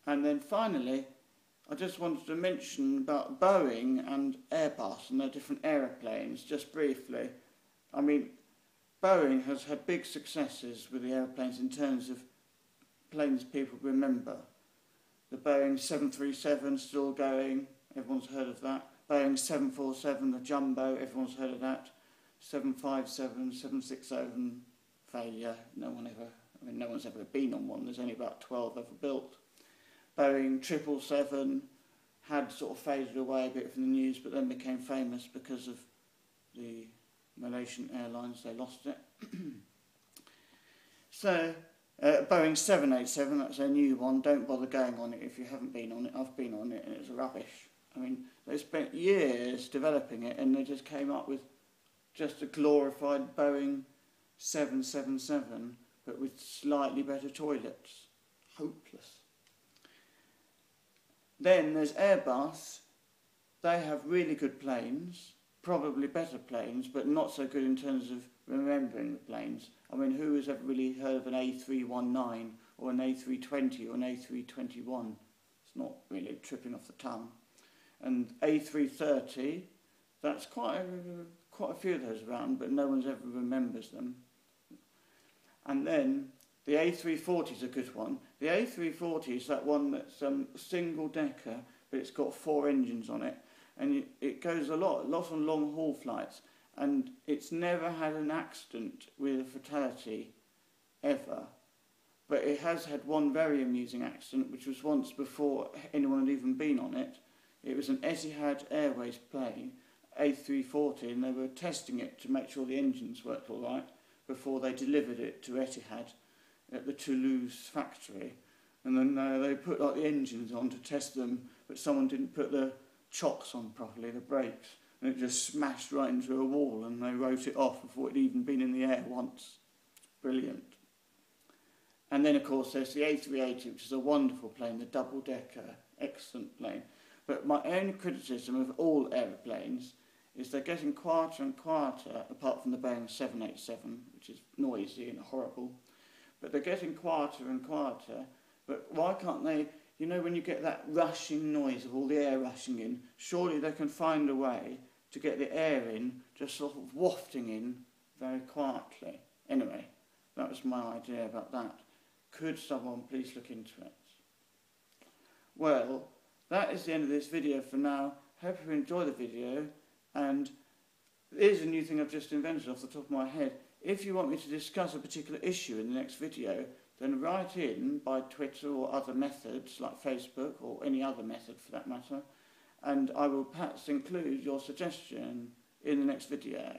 And then finally, I just wanted to mention about Boeing and Airbus and their different aeroplanes, just briefly. I mean, Boeing has had big successes with the aeroplanes in terms of planes people remember. The Boeing 737 still going, everyone's heard of that. Boeing 747, the jumbo, everyone's heard of that. 757, 767, failure, no one's ever been on one, there's only about 12 ever built. Boeing 777 had sort of faded away a bit from the news, but then became famous because of the Malaysian Airlines, they lost it. So, Boeing 787, that's a new one, don't bother going on it if you haven't been on it. I've been on it and it's rubbish. I mean, they spent years developing it and they just came up with just a glorified Boeing 777, but with slightly better toilets. Hopeless. Then there's Airbus. They have really good planes, probably better planes, but not so good in terms of remembering the planes. I mean, who has ever really heard of an A319 or an A320 or an A321? It's not really tripping off the tongue. And A330, that's quite a few of those around, but no one's ever remembers them. And then the A340 is a good one. The A340 is that one that's single decker, but it's got 4 engines on it, and it goes a lot on long haul flights, and it's never had an accident with a fatality ever. But it has had one very amusing accident, which was once before anyone had even been on it. It was an Etihad Airways plane, A340, and they were testing it to make sure the engines worked all right before they delivered it to Etihad at the Toulouse factory. And then they put like the engines on to test them, but someone didn't put the chocks on properly, the brakes, and it just smashed right into a wall, and they wrote it off before it'd even been in the air once. Brilliant. And then of course there's the A380, which is a wonderful plane, the double-decker, excellent plane. But my only criticism of all aeroplanes is they're getting quieter and quieter, apart from the Boeing 787, which is noisy and horrible. But they're getting quieter and quieter. But why can't they, you know, when you get that rushing noise of all the air rushing in, surely they can find a way to get the air in, just sort of wafting in very quietly. Anyway, that was my idea about that. Could someone please look into it? Well, that is the end of this video for now. Hope you enjoy the video, and here's a new thing I've just invented off the top of my head. If you want me to discuss a particular issue in the next video, then write in by Twitter or other methods like Facebook or any other method for that matter, and I will perhaps include your suggestion in the next video.